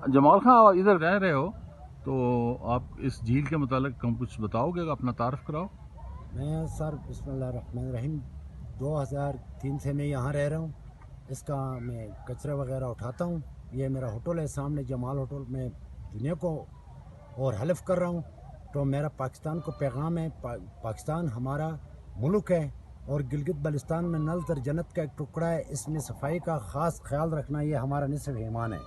जमाल खान, आप इधर रह रहे हो तो आप इस झील के मुतालिक हम कुछ बताओगे, अपना तारफ़ कराओ। मैं सर बिस्मिल्लाहिर्रहमानिर्रहीम 2003 से मैं यहाँ रह रहा हूँ। इसका मैं कचरा वगैरह उठाता हूँ। ये मेरा होटल है सामने, जमाल होटल। मैं दुनिया को और हलफ कर रहा हूँ। तो मेरा पाकिस्तान को पैगाम है, पाकिस्तान हमारा मुल्क है और गिलगित बल्तिस्तान में नल तर जन्नत का एक टुकड़ा है। इसमें सफाई का ख़ास ख्याल रखना ये हमारा निस्फ़ ईमान है।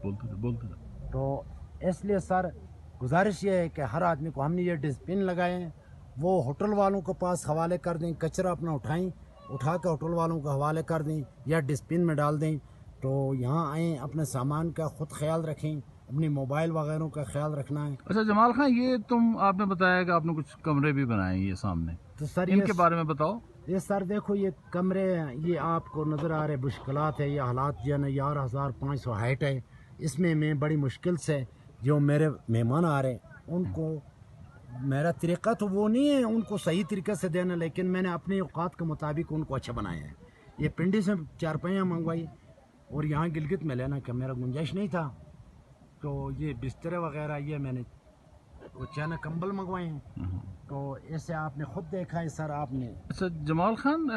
बोलते तो इसलिए सर गुजारिश ये है कि हर आदमी को, हमने ये डस्टबिन लगाए हैं, वो होटल वालों के पास हवाले कर दें। कचरा अपना उठा के होटल वालों को हवाले कर दें या डस्टबिन में डाल दें। तो यहाँ आएँ, अपने सामान का ख़ुद ख्याल रखें, अपनी मोबाइल वगैरह का ख्याल रखना है। अच्छा जमाल खान, ये आपने बताया कि आपने कुछ कमरे भी बनाए ये सामने, तो सर इनके बारे में बताओ। ये सर देखो, ये कमरे हैं, ये आपको नज़र आ रहे मुश्किलात है। ये हालात जो है ना, 11,500 हाइट है। इसमें मैं बड़ी मुश्किल से, जो मेरे मेहमान आ रहे हैं उनको, मेरा तरीक़ा तो वो नहीं है उनको सही तरीके से देना, लेकिन मैंने अपनी औकात के मुताबिक उनको अच्छा बनाया है। ये पिंडी से चारपाइयाँ मंगवाई और यहाँ गिलगित में लेना कि मेरा गुंजाइश नहीं था, तो ये बिस्तर वगैरह ये मैंने वो चाना कंबल मंगवाए हैं। तो ऐसे आपने खुद देखा है सर आपने। अच्छा जमाल खान,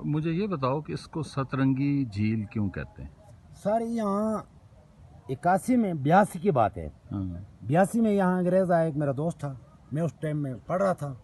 मुझे ये बताओ कि इसको सतरंगी झील क्यों कहते हैं? सर यहाँ 81 में 82 की बात है। 82 में यहाँ अंग्रेज़ आया, एक मेरा दोस्त था, मैं उस टाइम में पढ़ रहा था।